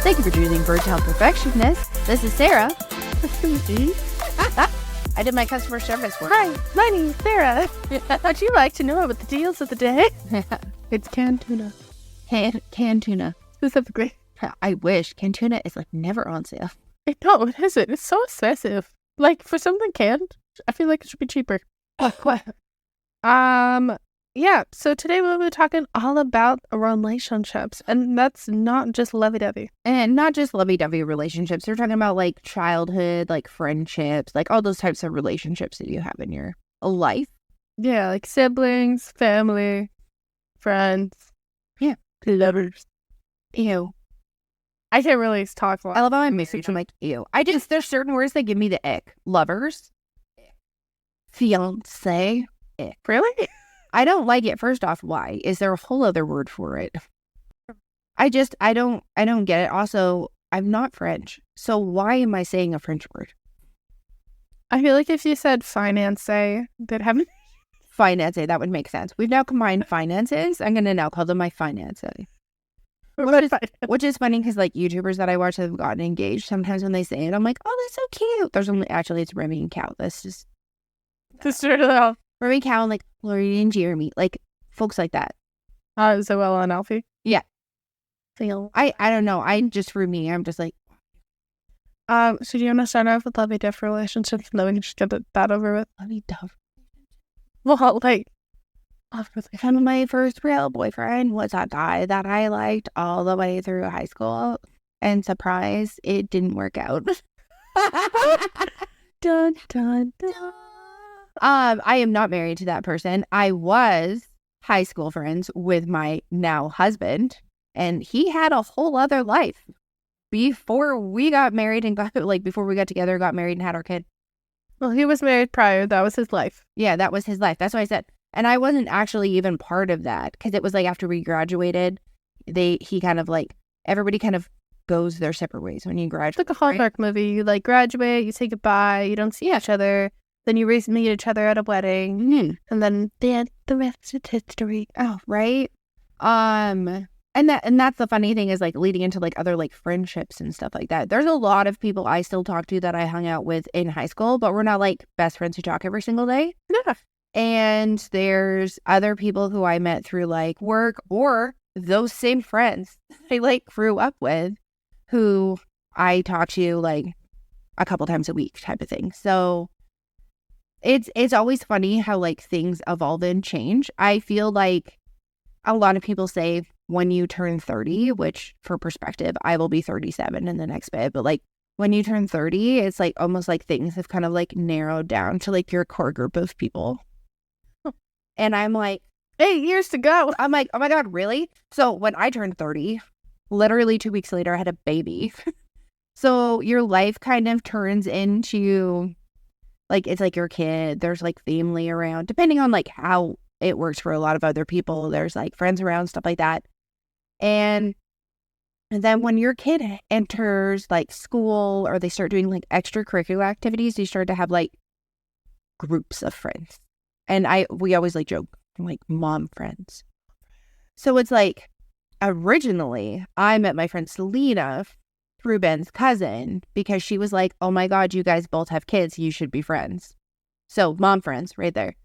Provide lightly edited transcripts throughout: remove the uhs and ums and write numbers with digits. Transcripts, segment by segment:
Thank you for choosing Virgin Perfectionist. This is Sarah. I did my customer service work. Hi, my name is Sarah. Would you like to know about the deals of the day? It's canned tuna. Canned tuna. Specifically. I wish. Canned tuna is like never on sale. No, it isn't. It's so expensive. Like, for something canned, I feel like it should be cheaper. Yeah, so today we'll be talking all about relationships, and that's not just lovey-dovey. And not just lovey-dovey relationships. We're talking about like childhood, like friendships, like all those types of relationships that you have in your life. Yeah, like siblings, family, friends. Yeah. Lovers. Ew. I can't really talk a lot. I love how I mix it. I'm like, ew. There's certain words that give me the ick. Lovers. Fiance. Ick. Really? I don't like it. First off, why? Is there a whole other word for it? I don't get it. Also, I'm not French. So why am I saying a French word? I feel like if you said finance, that haven't. Finance, that would make sense. We've now combined finances. I'm going to now call them my finance. Which is funny because like YouTubers that I watch that have gotten engaged, sometimes when they say it, I'm like, oh, that's so cute. There's only, actually, it's Remy and Cal. That's just. Remy, Cal, and like Lori and Jeremy, like folks like that. Zoella and Alfie. Yeah. Feel. I don't know. For me, I'm just like. So do you want to start off with lovey-dovey relationships and then we can just get that over with? Lovey-dovey. Well, like, kind of my first real boyfriend was a guy that I liked all the way through high school, and surprise, it didn't work out. Dun, dun, dun. I am not married to that person. I was high school friends with my now husband, and he had a whole other life before we got married and before we got together, got married and had our kid. Well, he was married prior. That was his life. Yeah, that was his life. That's what I said. And I wasn't actually even part of that because it was like after we graduated, he kind of like, everybody kind of goes their separate ways when you graduate. It's like a Hallmark movie. You like graduate, you say goodbye, you don't see each other. Then you meet each other at a wedding. Mm-hmm. And then the rest is history. Oh, right. And that's the funny thing is like leading into like other like friendships and stuff like that. There's a lot of people I still talk to that I hung out with in high school, but we're not like best friends who talk every single day. Yeah. And there's other people who I met through like work or those same friends I like grew up with who I talk to like a couple times a week type of thing. So it's always funny how like things evolve and change. I feel like a lot of people say when you turn 30, which for perspective, I will be 37 in the next bit, but like when you turn 30, it's like almost like things have kind of like narrowed down to like your core group of people. And I'm like, 8 years to go. I'm like, oh my God, really? So when I turned 30, literally 2 weeks later, I had a baby. So your life kind of turns into like, it's like your kid. There's like family around, depending on like how it works for a lot of other people. There's like friends around, stuff like that. And then when your kid enters like school or they start doing like extracurricular activities, you start to have like groups of friends. And we always like joke, like mom friends. So it's like originally I met my friend Selena through Ben's cousin because she was like, oh my God, you guys both have kids. You should be friends. So mom friends right there.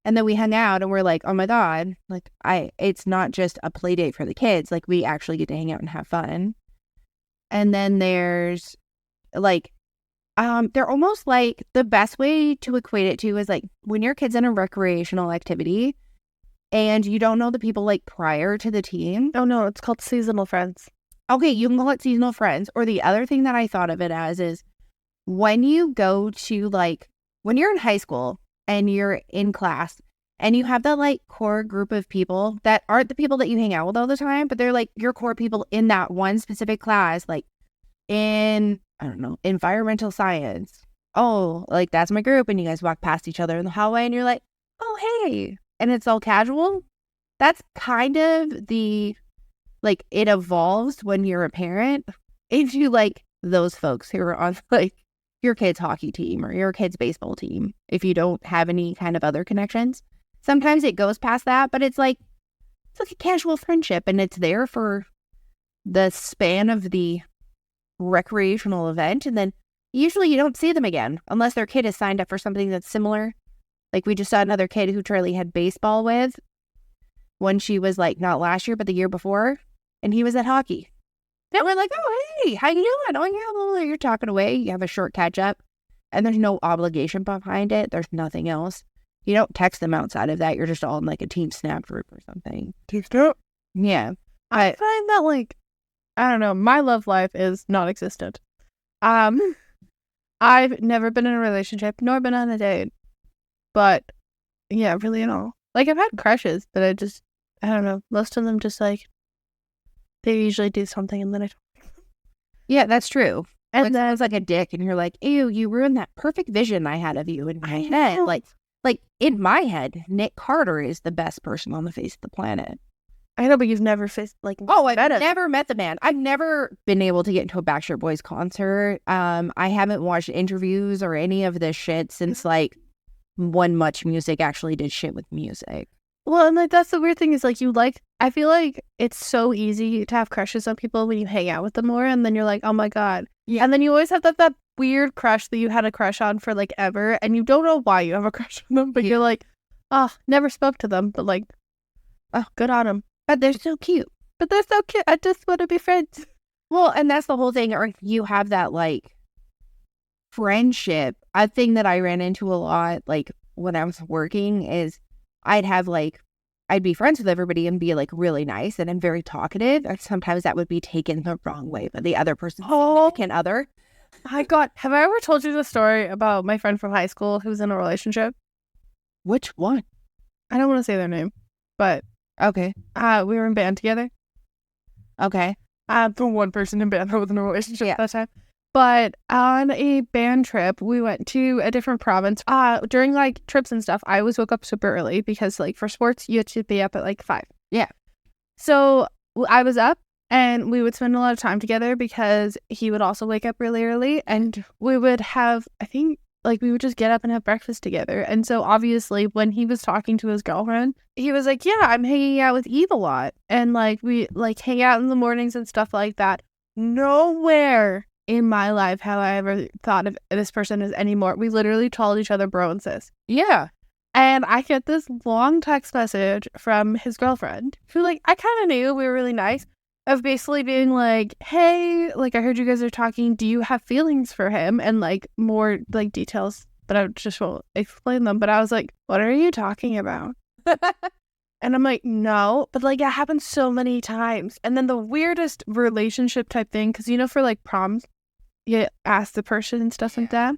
And then we hung out and we're like, oh my God, like it's not just a play date for the kids. Like we actually get to hang out and have fun. And then there's like, they're almost like the best way to equate it to is like when your kid's in a recreational activity and you don't know the people like prior to the team. Oh no, it's called seasonal friends. Okay, you can call it seasonal friends. Or the other thing that I thought of it as is when you go to like, when you're in high school and you're in class and you have that like core group of people that aren't the people that you hang out with all the time, but they're like your core people in that one specific class, like in, I don't know, environmental science. Oh, like that's my group. And you guys walk past each other in the hallway and you're like, oh, hey. And it's all casual. That's kind of the, like it evolves when you're a parent into like those folks who are on like your kid's hockey team or your kid's baseball team. If you don't have any kind of other connections, sometimes it goes past that, but it's like a casual friendship and it's there for the span of the recreational event, and then usually you don't see them again unless their kid is signed up for something that's similar. Like we just saw another kid who Charlie had baseball with when she was like not last year but the year before, and he was at hockey. And we're like, oh hey, how you doing? Oh yeah, well, you're talking away. You have a short catch up, and there's no obligation behind it. There's nothing else. You don't text them outside of that. You're just all in like a team snap group or something. Team snap? Yeah. I find that like, I don't know, my love life is non-existent. I've never been in a relationship, nor been on a date. But yeah, really at all. Like I've had crushes, but I don't know. Most of them just like, they usually do something and then I don't. Yeah, that's true. And like, then sounds like a dick, and you're like, ew, you ruined that perfect vision I had of you in my head. Like in my head, Nick Carter is the best person on the face of the planet. I know, but you've never I've never met the man. I've never been able to get into a Backstreet Boys concert. I haven't watched interviews or any of this shit since like when Much Music actually did shit with music. Well, and like that's the weird thing is like I feel like it's so easy to have crushes on people when you hang out with them more, and then you're like, oh my god. Yeah. And then you always have that weird crush that you had a crush on for like ever, and you don't know why you have a crush on them, but you're like, oh, never spoke to them, but like, oh, good on them. But they're so cute. I just want to be friends. Well, and that's the whole thing. Or you have that like friendship. A thing that I ran into a lot, like when I was working, is I'd be friends with everybody and be like really nice, and I'm very talkative, and sometimes that would be taken the wrong way by the other person's significant other. Have I ever told you the story about my friend from high school who's in a relationship? Which one? I don't want to say their name, but okay. We were in band together. Okay. The one person in band that was in a relationship at that time. But on a band trip, we went to a different province. During like trips and stuff, I always woke up super early because like for sports, you have to be up at like 5. Yeah. So I was up and we would spend a lot of time together because he would also wake up really early, and we would have, I think, like we would just get up and have breakfast together. And so obviously when he was talking to his girlfriend, he was like, yeah, I'm hanging out with Eve a lot. And like we like hang out in the mornings and stuff like that. Nowhere in my life have I ever thought of this person as any more. We literally called each other bro and sis. Yeah. And I get this long text message from his girlfriend who like I kind of knew we were really nice, of basically being like, hey, like I heard you guys are talking, do you have feelings for him? And like more like details, but I just won't explain them. But I was like, what are you talking about? And I'm like, no, but like it happens so many times. And then the weirdest relationship type thing, because you know for like proms, you ask the person and stuff like that.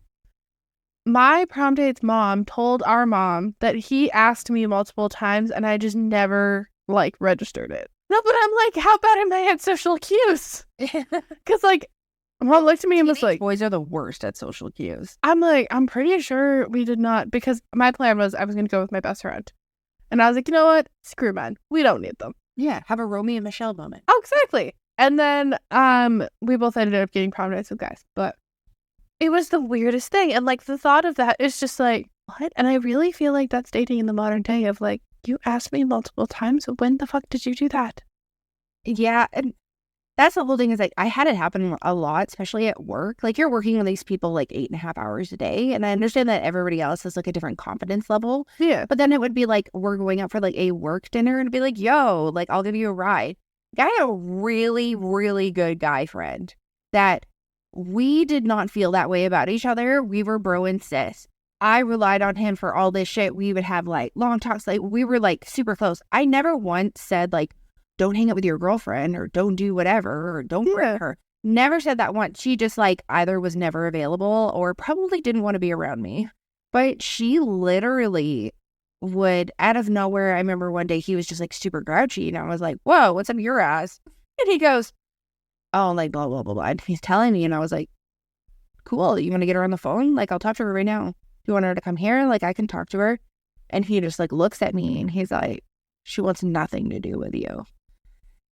My prom date's mom told our mom that he asked me multiple times and I just never like registered it. No, but I'm like, how about him? I had social cues. Because like, mom looked at me and was like, boys are the worst at social cues. I'm like, I'm pretty sure we did not, because my plan was I was going to go with my best friend. And I was like, you know what? Screw men. We don't need them. Yeah, have a Romeo and Michelle moment. Oh, exactly. And then we both ended up getting prom dates with guys. But it was the weirdest thing. And like the thought of that is just like, what? And I really feel like that's dating in the modern day of like, you asked me multiple times. When the fuck did you do that? Yeah, and that's the whole thing is like I had it happen a lot, especially at work. Like you're working with these people like 8.5 hours a day, and I understand that everybody else has like a different confidence level. Yeah. But then it would be like we're going out for like a work dinner and be like, yo, like I'll give you a ride. I had a really, really good guy friend that we did not feel that way about each other. We were bro and sis. I relied on him for all this shit. We would have like long talks. Like we were like super close. I never once said like, don't hang out with your girlfriend or don't do whatever or don't bring her. Never said that once. She just like either was never available or probably didn't want to be around me. But she literally would out of nowhere. I remember one day he was just like super grouchy and I was like, whoa, what's up your ass? And he goes, oh, like blah, blah, blah, blah. And he's telling me and I was like, cool. You want to get her on the phone? Like I'll talk to her right now. You want her to come here? Like I can talk to her. And he just like looks at me and he's like, she wants nothing to do with you.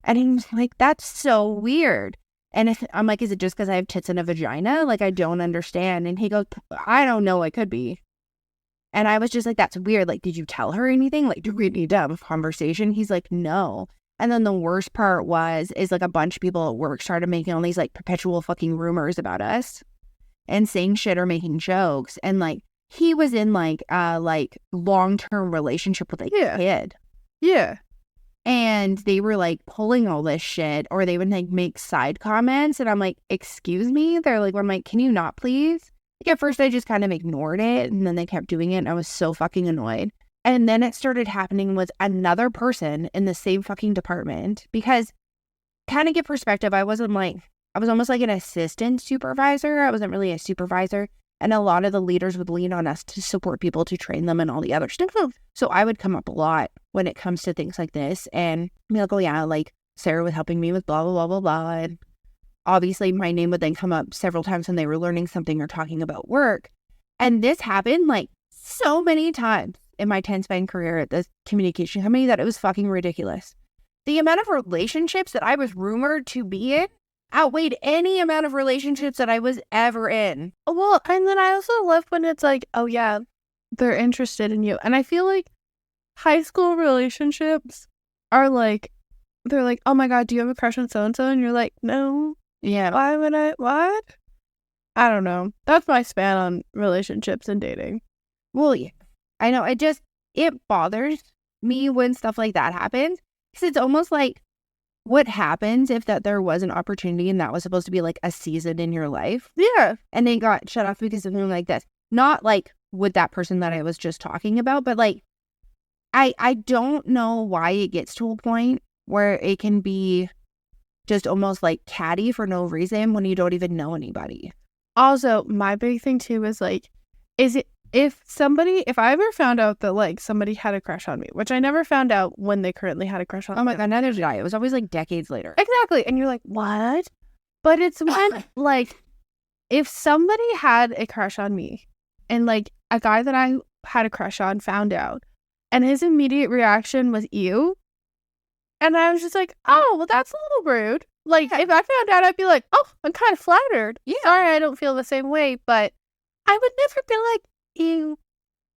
And he's like, that's so weird. And I'm like, is it just because I have tits and a vagina? Like, I don't understand. And he goes, I don't know. It could be. And I was just like, that's weird. Like, did you tell her anything? Like, do we need to have a conversation? He's like, no. And then the worst part is like a bunch of people at work started making all these like perpetual fucking rumors about us and saying shit or making jokes. And like he was in like long-term relationship with a kid. Yeah. And they were like pulling all this shit, or they would like make side comments. And I'm like, excuse me? They're like, I'm like, can you not please? Like at first I just kind of ignored it, and then they kept doing it, and I was so fucking annoyed. And then it started happening with another person in the same fucking department, because kind of get perspective, I was almost like an assistant supervisor. I wasn't really a supervisor. And a lot of the leaders would lean on us to support people, to train them and all the other stuff. So I would come up a lot when it comes to things like this and be like, oh yeah, like Sarah was helping me with blah, blah, blah, blah, blah. And obviously my name would then come up several times when they were learning something or talking about work. And this happened like so many times in my 10-span career at this communication company that it was fucking ridiculous. The amount of relationships that I was rumored to be in outweighed any amount of relationships that I was ever in. Well, and then I also love when it's like, oh yeah, they're interested in you. And I feel like high school relationships are like, they're like, oh my God, do you have a crush on so-and-so? And you're like, no. Yeah. Why would I? What? I don't know. That's my span on relationships and dating. Well, yeah. I know. It bothers me when stuff like that happens. Because it's almost like, what happens if there was an opportunity and that was supposed to be like a season in your life? Yeah. And they got shut off because of something like this. Not like with that person that I was just talking about, but like, I don't know why it gets to a point where it can be just almost like catty for no reason when you don't even know anybody. Also, my big thing too is like, if I ever found out that like somebody had a crush on me, which I never found out when they currently had a crush on me. Oh my God, neither did I. It was always like decades later. Exactly. And you're like, what? But it's when like, if somebody had a crush on me and like a guy that I had a crush on found out and his immediate reaction was ew. And I was just like, oh, well, that's a little rude. Like, if I found out, I'd be like, oh, I'm kind of flattered. Yeah. Sorry, I don't feel the same way. But I would never be like, ew.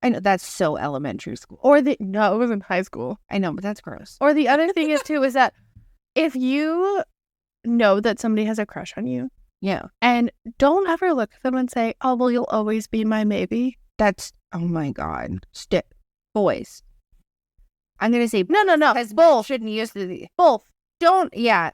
I know, that's so elementary school. No, it was in high school. I know, but that's gross. Or the other thing is too, is that if you know that somebody has a crush on you. Yeah. And don't ever look at them and say, oh, well, you'll always be my maybe. That's, oh my God. Boys. I'm going to say, no. Because both shouldn't use both. Don't, yeah.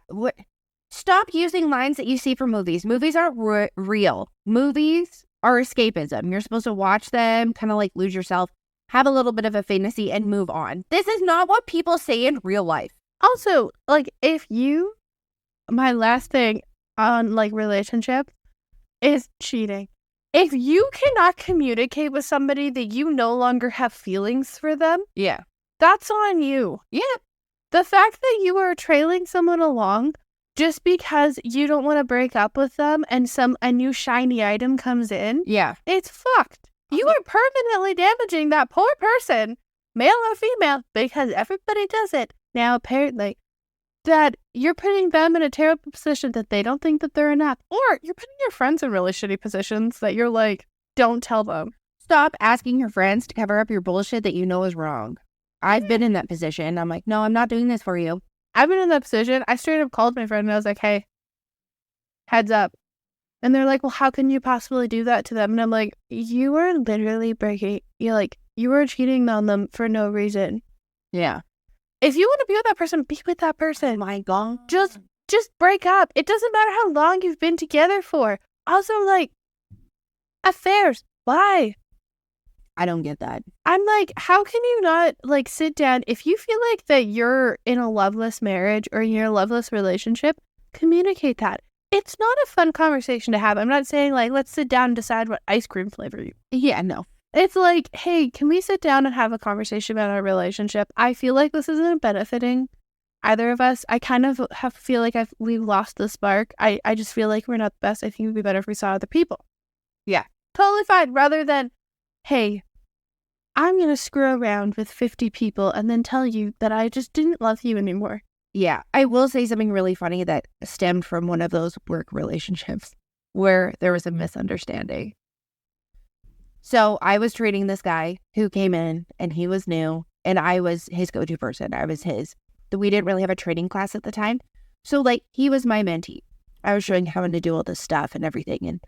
Stop using lines that you see from movies. Movies aren't real. Movies are escapism. You're supposed to watch them, kind of like lose yourself, have a little bit of a fantasy and move on. This is not what people say in real life. Also, like my last thing on like relationship is cheating. If you cannot communicate with somebody that you no longer have feelings for them, yeah, that's on you. Yeah. The fact that you are trailing someone along just because you don't want to break up with them and a new shiny item comes in, yeah, it's fucked. You are permanently damaging that poor person, male or female, because everybody does it. Now, apparently, that you're putting them in a terrible position that they don't think that they're enough. Or you're putting your friends in really shitty positions that you're like, don't tell them. Stop asking your friends to cover up your bullshit that you know is wrong. I've been in that position. I'm like, no, I'm not doing this for you. I've been in that position. I straight up called my friend and I was like, hey, heads up. And they're like, well, how can you possibly do that to them? And I'm like, you are literally you were cheating on them for no reason. Yeah. If you want to be with that person, be with that person. My God. Just break up. It doesn't matter how long you've been together for. Also, like, affairs. Why? I don't get that. I'm like, how can you not, like, sit down? If you feel like that you're in a loveless marriage or you're in a loveless relationship, communicate that. It's not a fun conversation to have. I'm not saying, like, let's sit down and decide what ice cream flavor you. Yeah, no. It's like, hey, can we sit down and have a conversation about our relationship? I feel like this isn't benefiting either of us. I kind of feel like we've lost the spark. I just feel like we're not the best. I think it would be better if we saw other people. Yeah. Totally fine. Rather than, hey, I'm going to screw around with 50 people and then tell you that I just didn't love you anymore. Yeah. I will say something really funny that stemmed from one of those work relationships where there was a misunderstanding. So I was treating this guy who came in and he was new and I was his go-to person. I was his we didn't really have a training class at the time. So like he was my mentee. I was showing him how to do all this stuff and everything. And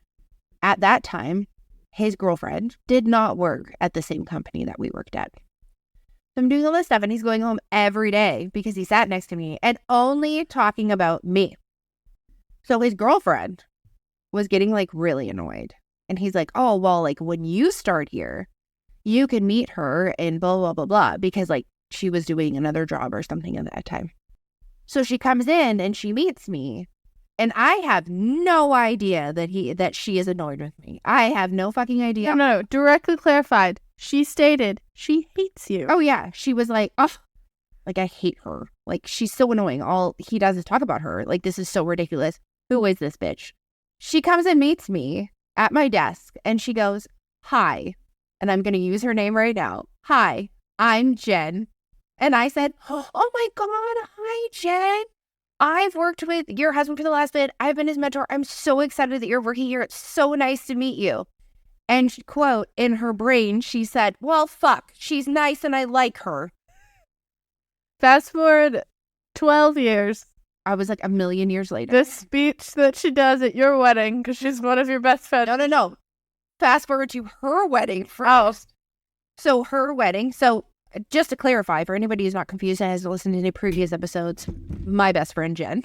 at that time, his girlfriend did not work at the same company that we worked at. So I'm doing all this stuff and he's going home every day because he sat next to me and only talking about me. So his girlfriend was getting like really annoyed. And he's like, oh, well, like when you start here, you can meet her and blah, blah, blah, blah, because like she was doing another job or something at that time. So she comes in and she meets me. And I have no idea that she is annoyed with me. I have no fucking idea. No, directly clarified. She stated she hates you. Oh, yeah. She was like, oh, like, I hate her. Like, she's so annoying. All he does is talk about her. Like, this is so ridiculous. Who is this bitch? She comes and meets me at my desk and she goes, hi. And I'm going to use her name right now. Hi, I'm Jen. And I said, oh my God, hi, Jen. I've worked with your husband for the last bit. I've been his mentor. I'm so excited that you're working here. It's so nice to meet you. And quote, in her brain, she said, well, fuck, she's nice and I like her. Fast forward 12 years. I was like a million years later. The speech that she does at your wedding, because she's one of your best friends. No. Fast forward to her wedding first. Oh. So her wedding. So just to clarify, for anybody who's not confused and has listened to any previous episodes, my best friend, Jen.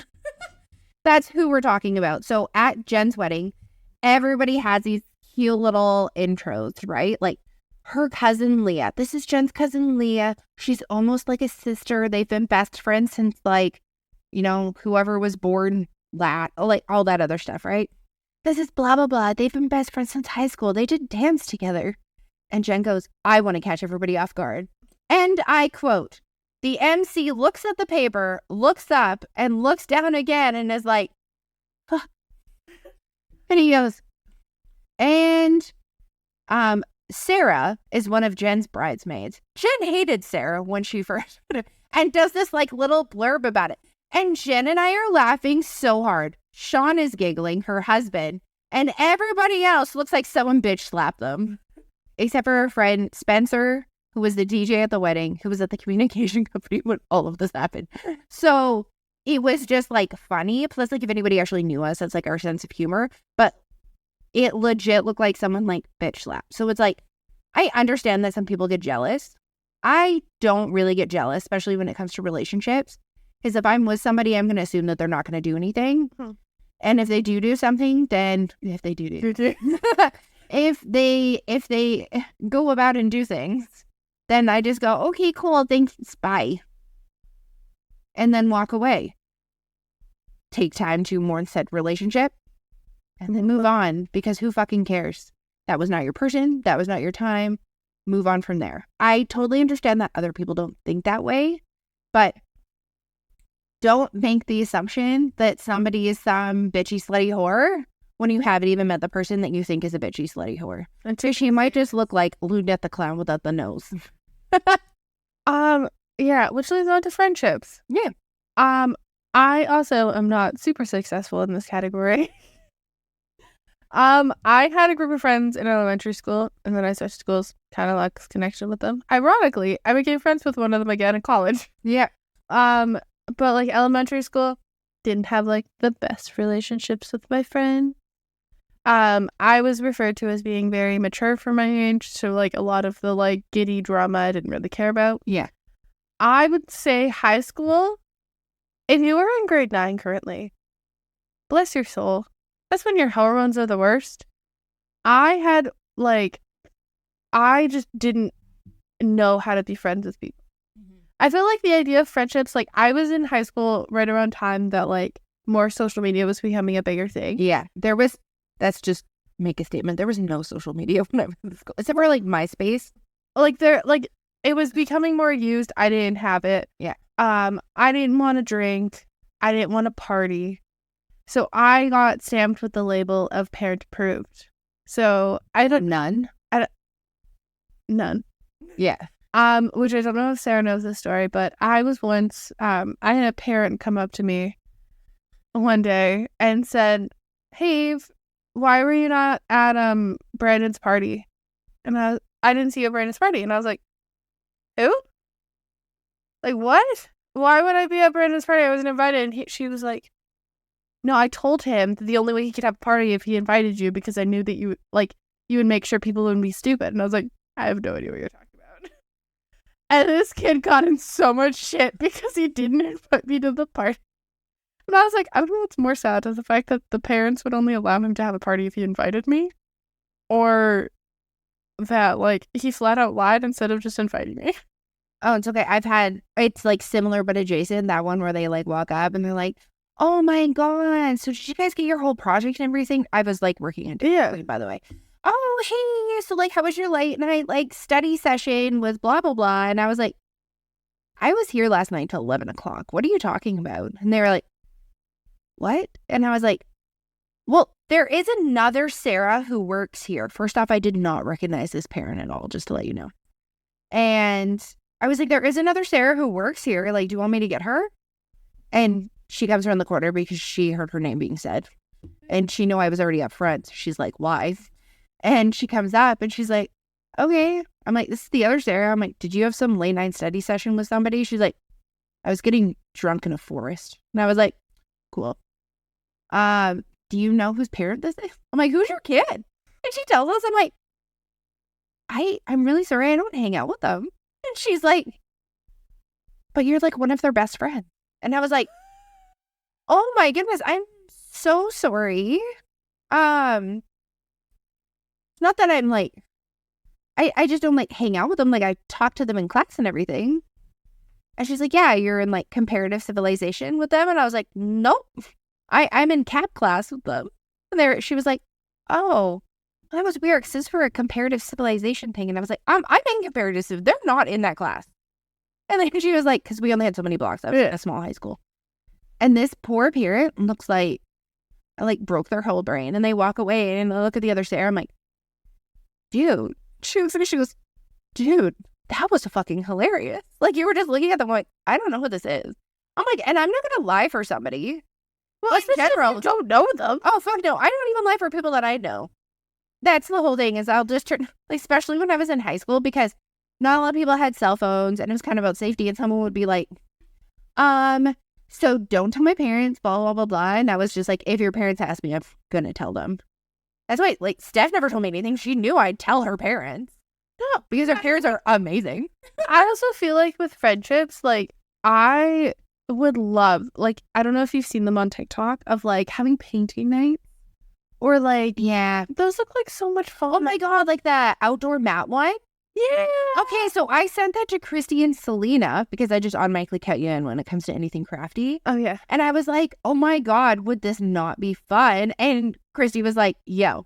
That's who we're talking about. So at Jen's wedding, everybody has these cute little intros, right? Like her cousin Leah. This is Jen's cousin Leah. She's almost like a sister. They've been best friends since like, you know, whoever was born, like all that other stuff, right? This is blah, blah, blah. They've been best friends since high school. They did dance together. And Jen goes, I want to catch everybody off guard. And I quote, the MC looks at the paper, looks up, and looks down again and is like, huh. And he goes, and Sarah is one of Jen's bridesmaids. Jen hated Sarah when she first and does this like little blurb about it. And Jen and I are laughing so hard. Sean is giggling, her husband, and everybody else looks like someone bitch slapped them. Except for her friend Spencer, who was the DJ at the wedding, who was at the communication company when all of this happened. So it was just like funny. Plus, like if anybody actually knew us, that's like our sense of humor. But it legit looked like someone like bitch slapped. So it's like, I understand that some people get jealous. I don't really get jealous, especially when it comes to relationships. Because if I'm with somebody, I'm going to assume that they're not going to do anything. And if they do something, then if they if they go about and do things, then I just go, okay, cool, thanks, bye. And then walk away. Take time to mourn said relationship and then move on, because who fucking cares? That was not your person. That was not your time. Move on from there. I totally understand that other people don't think that way, but don't make the assumption that somebody is some bitchy, slutty whore when you haven't even met the person that you think is a bitchy, slutty whore. And so she might just look like Lunette the Clown without the nose. Yeah, which leads on to friendships. Yeah. I also am not super successful in this category. I had a group of friends in elementary school, and then I switched schools, kind of lost connection with them. Ironically, I became friends with one of them again in college. Yeah. But like elementary school, didn't have like the best relationships with my friend. I was referred to as being very mature for my age, so like a lot of the like giddy drama I didn't really care about. Yeah. I would say high school, if you were in grade 9 currently, bless your soul. That's when your hormones are the worst. I just didn't know how to be friends with people. I feel like the idea of friendships, like I was in high school right around time that like more social media was becoming a bigger thing. Yeah. That's just make a statement. There was no social media when I was in school, except for like MySpace. It was becoming more used. I didn't have it. Yeah. I didn't want to drink. I didn't want to party. So I got stamped with the label of parent approved. So None. None. Yeah. Which I don't know if Sarah knows this story, but I was once, I had a parent come up to me one day and said, hey, why were you not at, Brandon's party? And I didn't see you at Brandon's party. And I was like, who? Like, what? why would I be at Brandon's party? I wasn't invited. And she was like, no, I told him that the only way he could have a party if he invited you because I knew that you would make sure people wouldn't be stupid. And I was like, I have no idea what you're talking about. And this kid got in so much shit because he didn't invite me to the party. And I was like, I don't know what's more sad is the fact that the parents would only allow him to have a party if he invited me, or that, like, he flat out lied instead of just inviting me. Oh, it's okay. It's like similar but adjacent. That one where they like walk up and they're like, oh my God. So did you guys get your whole project and everything? I was like working into it, by the way. Oh, hey. So like, how was your late night like study session with blah, blah, blah. And I was like, I was here last night till 11 o'clock. What are you talking about? And they were like, what? And I was like, well, there is another Sarah who works here. First off, I did not recognize this parent at all, just to let you know. And I was like, there is another Sarah who works here. Like, do you want me to get her? And she comes around the corner because she heard her name being said. And she knew I was already up front. So she's like, why? And she comes up and she's like, okay. I'm like, this is the other Sarah. I'm like, did you have some late night study session with somebody? She's like, I was getting drunk in a forest. And I was like, cool. Do you know whose parent this is? I'm like, who's your kid? And she tells us, I'm like, I'm really sorry I don't hang out with them. And she's like, but you're like one of their best friends. And I was like, oh my goodness, I'm so sorry. Not that I'm like, I just don't like hang out with them. Like I talk to them in class and everything. And she's like, yeah, you're in like comparative civilization with them. And I was like, nope. I'm in CAP class with them. And she was like, oh, that was weird because this is for a comparative civilization thing. And I was like, I'm in comparative civ. They're not in that class. And then she was like, because we only had so many blocks. I was in a small high school. And this poor parent looks like I like broke their whole brain. And they walk away and I look at the other Sarah. I'm like, dude. She goes, dude, that was fucking hilarious. Like you were just looking at them like, I don't know who this is. I'm like, and I'm not going to lie for somebody. Well, in general, you don't know them. Oh, fuck no. I don't even lie for people that I know. That's the whole thing is I'll just turn, like, especially when I was in high school, because not a lot of people had cell phones and it was kind of about safety. And someone would be like, so don't tell my parents, blah, blah, blah, blah. And I was just like, if your parents ask me, I'm going to tell them. That's why, like, Steph never told me anything. She knew I'd tell her parents. No, because her parents are amazing. I also feel like with friendships, like, I would love, like, I don't know if you've seen them on TikTok of like having painting nights or like, yeah, those look like so much fun. Oh my God, like that outdoor mat one? Yeah. Okay, so I sent that to Christy and Selena because I just automatically cut you in when it comes to anything crafty. Oh yeah. And I was like, oh my God, would this not be fun? And Christy was like, yo,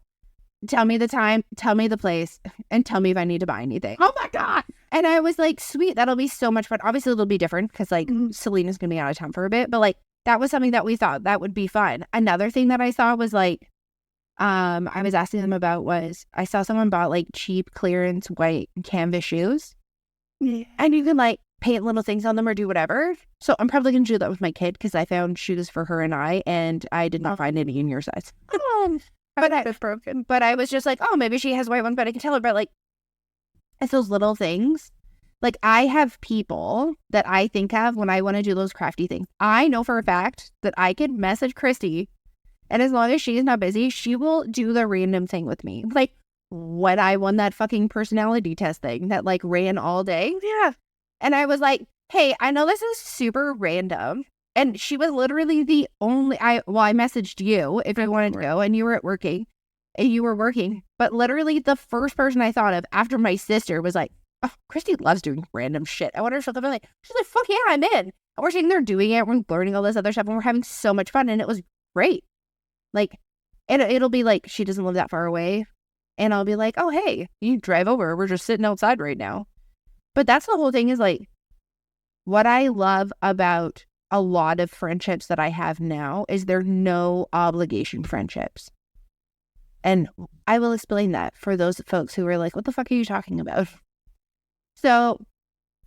tell me the time, tell me the place, and tell me if I need to buy anything. Oh my God. And I was like, sweet, that'll be so much fun. Obviously, it'll be different because, like, Selena's going to be out of town for a bit. But, like, that was something that we thought that would be fun. Another thing that I saw was, like, I was asking them about was I saw someone bought, like, cheap clearance white canvas shoes. Yeah. And you can, like, paint little things on them or do whatever. So I'm probably going to do that with my kid because I found shoes for her and I did not find any in your size. But I was just like, oh, maybe she has white ones, but I can tell her. But, like, it's those little things. Like, I have people that I think of when I want to do those crafty things. I know for a fact that I can message Christy, and as long as she's not busy, she will do the random thing with me. Like, when I won that fucking personality test thing that, like, ran all day. Yeah. And I was like, hey, I know this is super random. And she was literally the only, I messaged you if you wanted to go, and you were working. But literally the first person I thought of after my sister was like, oh, Christy loves doing random shit. I wonder if she'll come in. Like, she's like, fuck yeah, I'm in. And we're sitting there doing it. We're learning all this other stuff, and we're having so much fun, and it was great. Like, it'll be like, she doesn't live that far away, and I'll be like, oh, hey, you drive over. We're just sitting outside right now. But that's the whole thing is, like, what I love about a lot of friendships that I have now is they're no obligation friendships. And I will explain that for those folks who are like, what the fuck are you talking about? So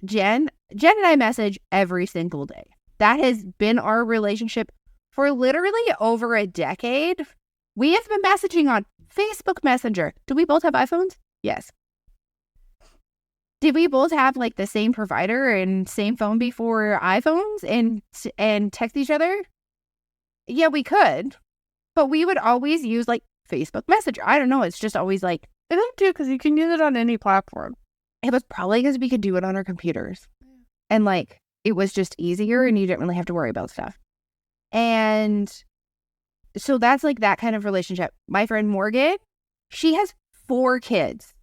Jen and I message every single day. That has been our relationship for literally over a decade. We have been messaging on Facebook Messenger. Do we both have iPhones? Yes. Did we both have like the same provider and same phone before iPhones and text each other? Yeah, we could. But we would always use like Facebook Messenger. I don't know. It's just always like, I think too, because you can use it on any platform. it was probably because we could do it on our computers. And like, it was just easier and you didn't really have to worry about stuff. And so that's like that kind of relationship. My friend Morgan, she has 4 kids.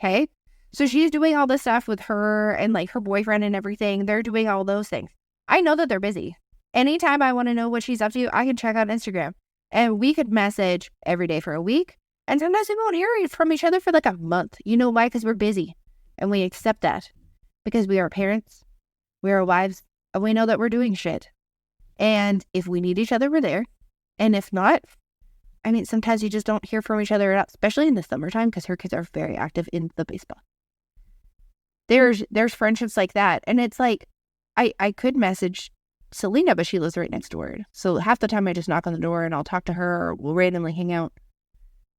Okay. So she's doing all this stuff with her and like her boyfriend and everything. They're doing all those things. I know that they're busy. Anytime I want to know what she's up to, I can check out Instagram. And we could message every day for a week. And sometimes we won't hear from each other for like a month. You know why? Because we're busy. And we accept that. Because we are parents. We are wives. And we know that we're doing shit. And if we need each other, we're there. And if not, I mean, sometimes you just don't hear from each other, especially in the summertime, because her kids are very active in the baseball. There's friendships like that. And it's like, I could message Selena, but she lives right next door. So half the time I just knock on the door and I'll talk to her or we'll randomly hang out.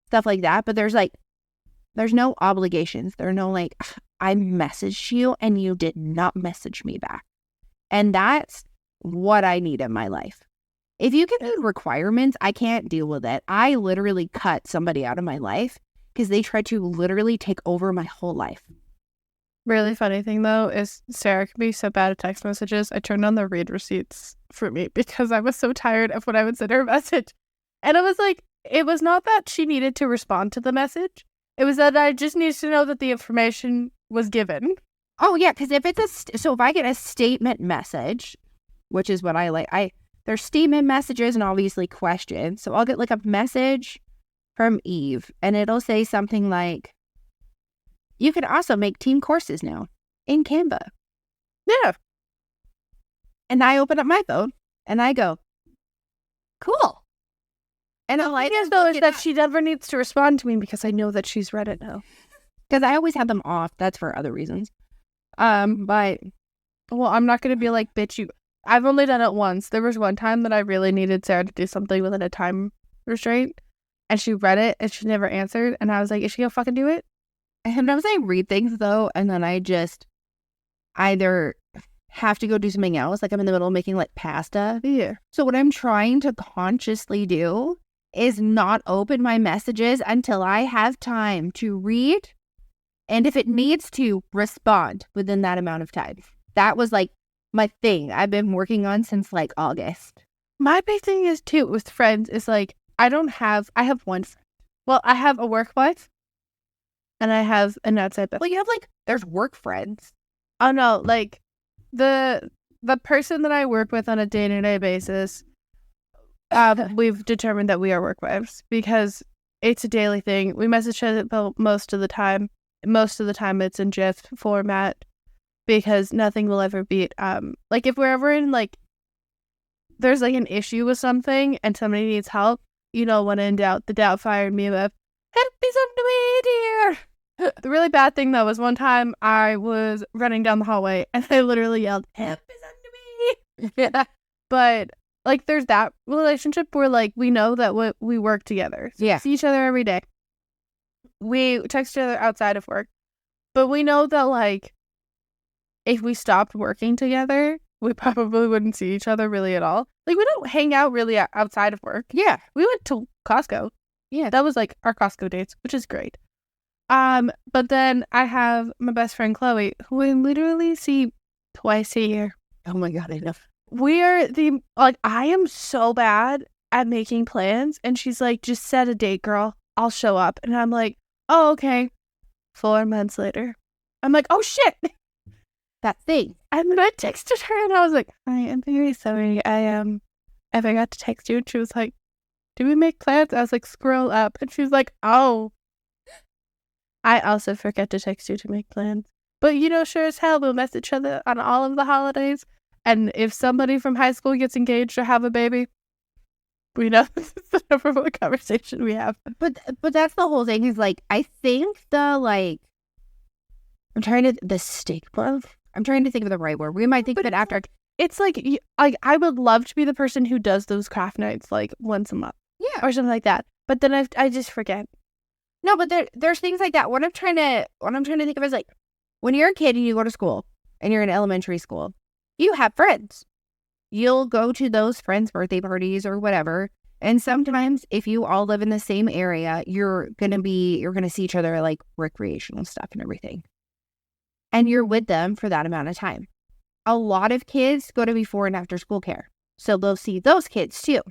Stuff like that. But there's no obligations. There are no like, I messaged you and you did not message me back. And that's what I need in my life. If you can do requirements, I can't deal with it. I literally cut somebody out of my life because they tried to literally take over my whole life. Really funny thing though is Sarah can be so bad at text messages. I turned on the read receipts for me because I was so tired of when I would send her a message. And I was like, it was not that she needed to respond to the message. It was that I just needed to know that the information was given. Oh yeah, because if it's so if I get a statement message, which is what I like, there's statement messages and obviously questions. So I'll get like a message from Eve and it'll say something like, you can also make team courses now in Canva. Yeah. And I open up my phone and I go, cool. And the thing is though is that she never needs to respond to me because I know that she's read it now. Because I always have them off. That's for other reasons. But well, I'm not going to be like, bitch, you. I've only done it once. There was one time that I really needed Sarah to do something within a time restraint. And she read it and she never answered. And I was like, is she going to fucking do it? And sometimes I read things though. And then I just either have to go do something else. Like I'm in the middle of making like pasta. Yeah. So what I'm trying to consciously do is not open my messages until I have time to read. And if it needs to, respond within that amount of time. That was like my thing I've been working on since like August. My big thing is too with friends is like I have one friend. Well, I have a work wife and I have an outside best. Well, you have like there's work friends. Oh no, like the person that I work with on a day-to-day basis, we've determined that we are work wives because it's a daily thing. We message each other most of the time. Most of the time it's in GIF format because nothing will ever beat like if we're ever in like there's like an issue with something and somebody needs help, you know, when in doubt, the doubtfire meme of help me somebody dear. The really bad thing though was one time I was running down the hallway and I literally yelled help me somebody. Yeah. But like there's that relationship where like we know that we work together. So yeah. We see each other every day. We text each other outside of work. But we know that like if we stopped working together, we probably wouldn't see each other really at all. Like we don't hang out really outside of work. Yeah. We went to Costco. Yeah. That was like our Costco dates, which is great. But then I have my best friend Chloe, who I literally see twice a year. Oh my God, I know. We are I am so bad at making plans. And she's like, just set a date, girl. I'll show up. And I'm like, oh, okay. 4 months later. I'm like, oh shit. That thing. And then I texted her and I was like, I am very sorry. I forgot to text you. And she was like, do we make plans? I was like, scroll up. And she was like, oh. I also forget to text you to make plans. But you know, sure as hell, we'll message each other on all of the holidays. And if somebody from high school gets engaged or have a baby, we know this is the number one conversation we have. But that's the whole thing is like, I think the stigma. I'm trying to think of the right word. We might think of it after. It's like I would love to be the person who does those craft nights like once a month. Yeah. Or something like that. But then I just forget. No, but there's things like that. What I'm trying to think of is like, when you're a kid and you go to school and you're in elementary school, you have friends. You'll go to those friends' birthday parties or whatever. And sometimes if you all live in the same area, you're going to see each other at like recreational stuff and everything. And you're with them for that amount of time. A lot of kids go to before and after school care. So they'll see those kids too.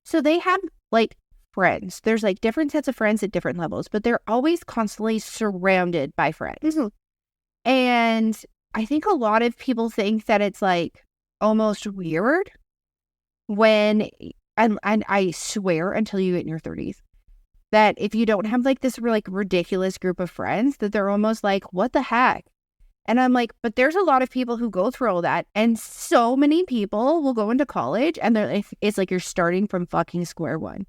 So they have like friends. There's like different sets of friends at different levels, but they're always constantly surrounded by friends. And I think a lot of people think that it's like almost weird when, and I swear until you get in your 30s, that if you don't have like this like ridiculous group of friends, that they're almost like, what the heck? And I'm like, but there's a lot of people who go through all that. And so many people will go into college and it's like you're starting from fucking square one.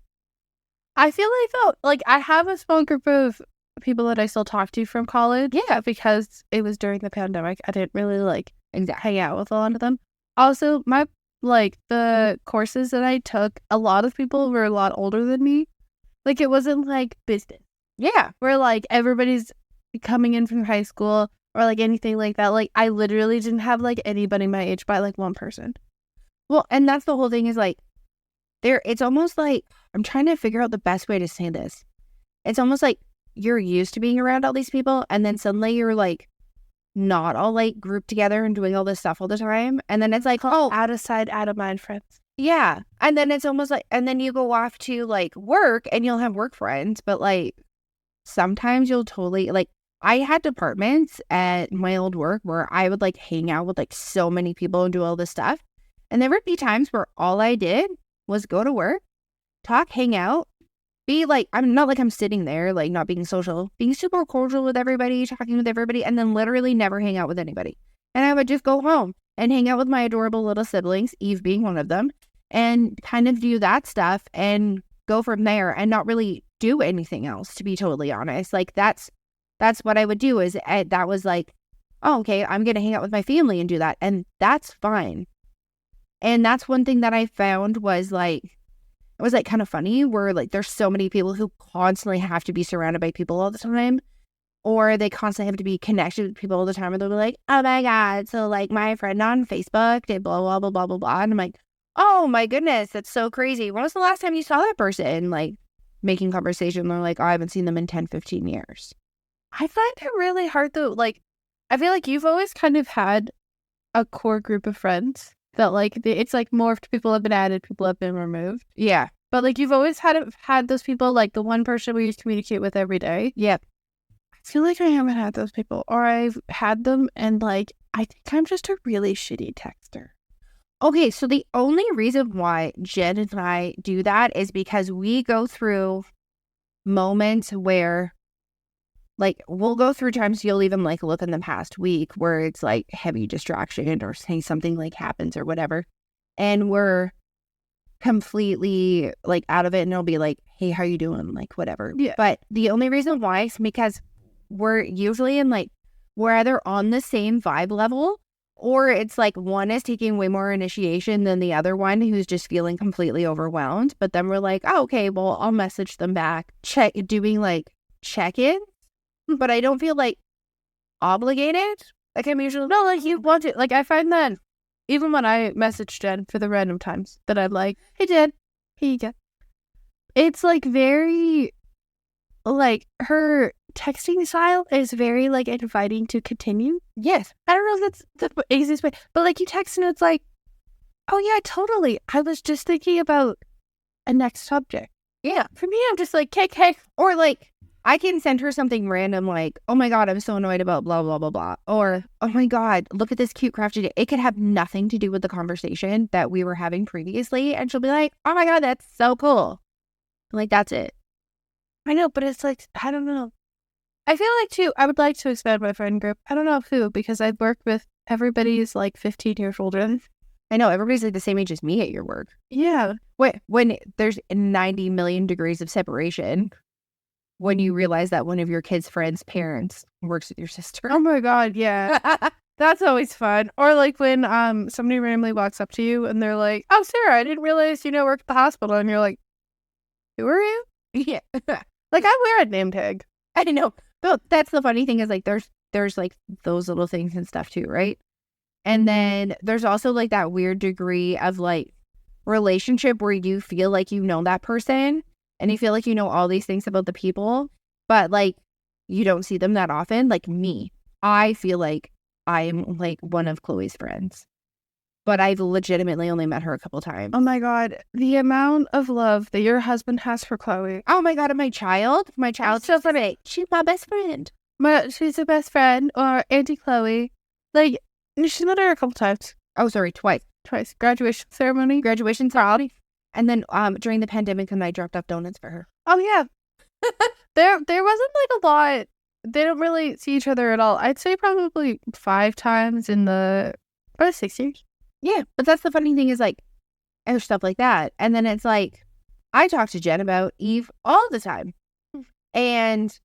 I feel like though, like I have a small group of people that I still talk to from college. Yeah. Because it was during the pandemic. I didn't really like hang out with a lot of them. Also, my like the courses that I took, a lot of people were a lot older than me. Like it wasn't like business. Yeah. Where like everybody's coming in from high school or like anything like that. Like I literally didn't have like anybody my age by like one person. Well, and that's the whole thing is like it's almost like I'm trying to figure out the best way to say this. It's almost like you're used to being around all these people and then suddenly you're like not all like grouped together and doing all this stuff all the time. And then it's like, oh, out of sight, out of mind friends. Yeah. And then it's almost like, and then you go off to like work and you'll have work friends, but like sometimes you'll totally like, I had departments at my old work where I would like hang out with like so many people and do all this stuff. And there would be times where all I did was go to work, talk, hang out, be like, I'm not like I'm sitting there, like not being social, being super cordial with everybody, talking with everybody, and then literally never hang out with anybody. And I would just go home and hang out with my adorable little siblings, Eve being one of them, and kind of do that stuff and go from there and not really do anything else, to be totally honest. Like that's what I would do is that was like, oh, okay, I'm going to hang out with my family and do that. And that's fine. And that's one thing that I found was like, it was like kind of funny where like there's so many people who constantly have to be surrounded by people all the time, or they constantly have to be connected with people all the time, and they'll be like, oh my God, so like my friend on Facebook did blah, blah, blah, blah, blah, blah. And I'm like, oh my goodness, that's so crazy. When was the last time you saw that person? Like making conversation. They're like, oh, I haven't seen them in 10, 15 years. I find it really hard though. Like, I feel like you've always kind of had a core group of friends that like, it's like morphed, people have been added, people have been removed. Yeah. But like, you've always had those people, like the one person we used to communicate with every day. Yep. I feel like I haven't had those people, or I've had them and like, I think I'm just a really shitty texter. Okay, so the only reason why Jen and I do that is because we go through moments where, like, we'll go through times you'll even, like, look in the past week where it's, like, heavy distraction or saying something, like, happens or whatever, and we're completely, like, out of it, and it'll be like, hey, how you doing? Like, whatever. Yeah. But the only reason why is because we're usually in, like, we're either on the same vibe level, or it's like one is taking way more initiation than the other one who's just feeling completely overwhelmed. But then we're like, oh, okay, well, I'll message them back, doing like check-in. But I don't feel like obligated. Like I'm usually, no, like you want to, like I find that even when I message Jen for the random times that I'm like, hey Jen, here you go. It's like very, like her texting style is very like inviting to continue. Yes. I don't know if that's the easiest way, but like you text and it's like, oh yeah, totally. I was just thinking about a next subject. Yeah. For me, I'm just like, KK. Or like, I can send her something random like, oh my God, I'm so annoyed about blah, blah, blah, blah. Or, oh my God, look at this cute craft today. It could have nothing to do with the conversation that we were having previously. And she'll be like, oh my God, that's so cool. Like, that's it. I know, but it's like, I don't know. I feel like, too, I would like to expand my friend group. I don't know who, because I've worked with everybody's like 15 years older. I know, everybody's like the same age as me at your work. Yeah. When there's 90 million degrees of separation, when you realize that one of your kids' friends' parents works with your sister. Oh my God, yeah. That's always fun. Or like when somebody randomly walks up to you and they're like, oh, Sarah, I didn't realize you work at the hospital. And you're like, who are you? Yeah. Like I wear a name tag. I know. But that's the funny thing is like there's there's like those little things and stuff too, right? And then there's also like that weird degree of like relationship where you feel like you know that person and you feel like you know all these things about the people, but like you don't see them that often. Like me, I feel like I'm like one of Chloe's friends, but I've legitimately only met her a couple times. Oh my God, the amount of love that your husband has for Chloe. Oh my God, and my child's so funny. She's my best friend. She's the best friend, or Auntie Chloe. Like, she's met her a couple times. Oh, sorry, twice. Graduation ceremony. And then during the pandemic, and I dropped off donuts for her. Oh yeah. There wasn't like a lot. They don't really see each other at all. I'd say probably 5 times in the 6 years. Yeah, but that's the funny thing is like, and stuff like that. And then it's like, I talk to Jen about Eve all the time. And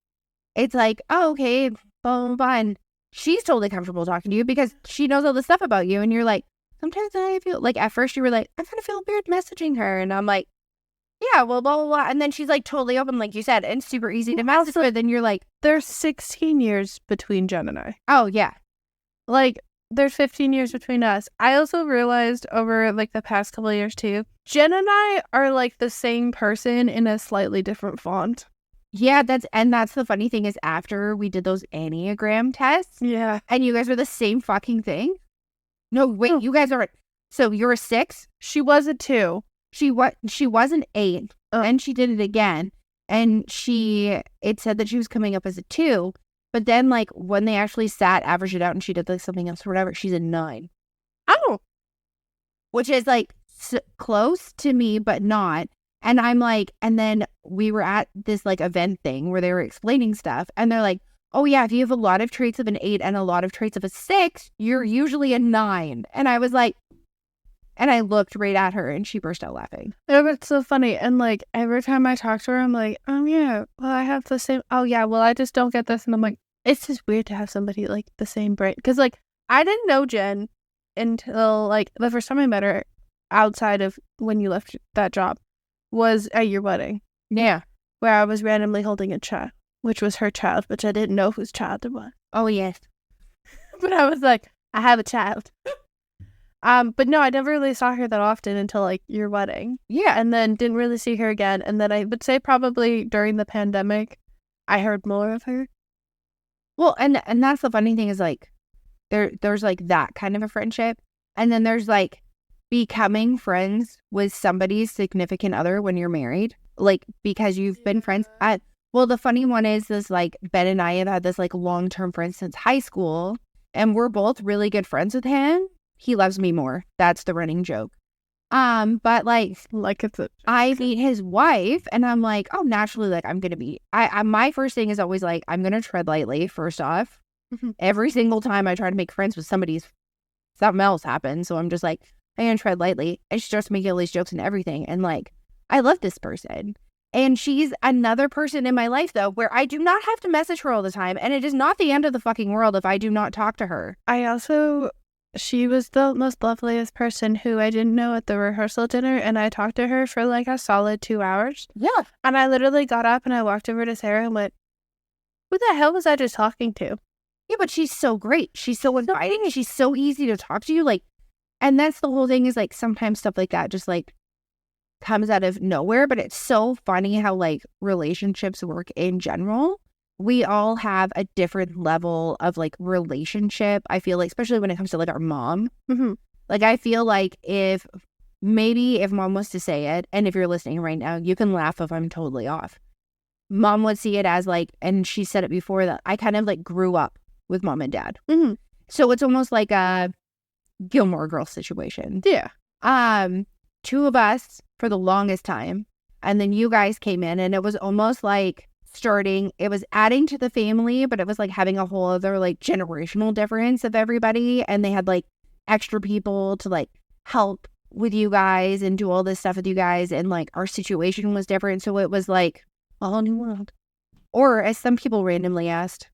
it's like, oh, okay, blah, blah, blah. And she's totally comfortable talking to you because she knows all the stuff about you. And you're like, sometimes I feel like at first you were like, I kind of feel weird messaging her. And I'm like, yeah, well, blah, blah, blah. And then she's like totally open, like you said, and super easy to message with. And you're like, there's 16 years between Jen and I. Oh, yeah. Like, there's 15 years between us. I also realized over like the past couple of years too, Jen and I are like the same person in a slightly different font. Yeah, that's the funny thing is after we did those Enneagram tests. Yeah. And you guys were the same fucking thing. No, wait, you guys are, so you're a 6? She was a 2. She was an 8, and she did it again. And it said that she was coming up as a 2. But then, like, when they actually averaged it out, and she did, like, something else or whatever, she's a 9. Oh. Which is, like, close to me, but not. And I'm like, and then we were at this, like, event thing where they were explaining stuff. And they're like, oh, yeah, if you have a lot of traits of an 8 and a lot of traits of a 6, you're usually a 9. And I was like, and I looked right at her, and she burst out laughing. Yeah, but it's so funny. And, like, every time I talk to her, I'm like, oh, yeah, well, I have the same. Oh, yeah, well, I just don't get this. And I'm like, it's just weird to have somebody, like, the same brain. Because, like, I didn't know Jen until, like, the first time I met her outside of when you left that job was at your wedding. Yeah. Where I was randomly holding a child, which was her child, which I didn't know whose child it was. Oh, yes. But I was like, I have a child. But no, I never really saw her that often until like your wedding. Yeah. And then didn't really see her again. And then I would say probably during the pandemic, I heard more of her. Well, and that's the funny thing is like, there's like that kind of a friendship. And then there's like becoming friends with somebody's significant other when you're married. Like, because you've been friends. Well, the funny one is this, like, Ben and I have had this like long-term friend since high school. And we're both really good friends with him. He loves me more. That's the running joke. But like I meet his wife and I'm like, oh, naturally, like I'm going to be, my first thing is always like, I'm going to tread lightly first off. Mm-hmm. Every single time I try to make friends with somebody, something else happens. So I'm just like, I'm going to tread lightly. And she starts making all these jokes and everything. And like, I love this person. And she's another person in my life though, where I do not have to message her all the time. And it is not the end of the fucking world if I do not talk to her. She was the most loveliest person who I didn't know at the rehearsal dinner, and I talked to her for like a solid 2 hours. Yeah. And I literally got up and I walked over to Sarah and went, who the hell was I just talking to? Yeah, but she's so great. She's so inviting. She's so easy to talk to you. Like, and that's the whole thing is like sometimes stuff like that just like comes out of nowhere, but it's so funny how like relationships work in general. We all have a different level of like relationship. I feel like, especially when it comes to like our mom. Mm-hmm. Like, I feel like if mom was to say it, and if you're listening right now, you can laugh if I'm totally off. Mom would see it as like, and she said it before, that I kind of like grew up with mom and dad. Mm-hmm. So it's almost like a Gilmore Girls situation. Yeah. 2 of us for the longest time. And then you guys came in and it was almost like it was adding to the family, but it was like having a whole other like generational difference of everybody. And they had like extra people to like help with you guys and do all this stuff with you guys. And like our situation was different. So it was like a whole new world. Or as some people randomly asked,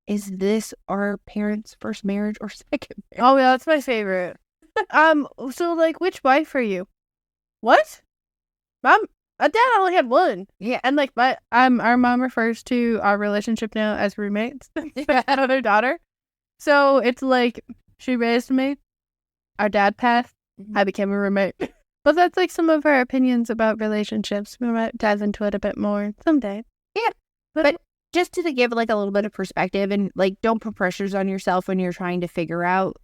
is this our parents' first marriage or second marriage? Oh yeah, that's my favorite. So like, which wife are you? What? Mom? A dad only had one. Yeah. And like our mom refers to our relationship now as roommates. Another daughter. So it's like she raised me. Our dad passed. I became a roommate. But that's like some of our opinions about relationships. We might dive into it a bit more someday. Yeah. But just to give like a little bit of perspective and like don't put pressures on yourself when you're trying to figure out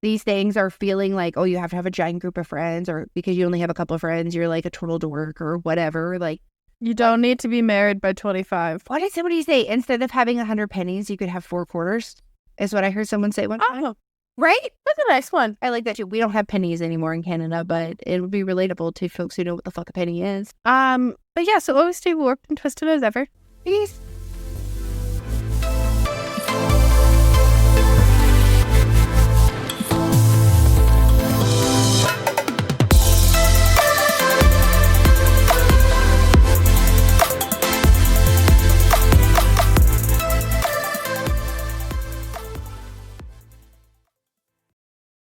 these things or feeling like, oh, you have to have a giant group of friends or because you only have a couple of friends, you're like a total dork or whatever. Like you don't need to be married by 25. What did somebody say? Instead of having 100 pennies, you could have 4 quarters is what I heard someone say one time. Oh, right? That's a nice one. I like that too. We don't have pennies anymore in Canada, but it would be relatable to folks who know what the fuck a penny is. But yeah, so always stay warped and twisted as ever. Peace.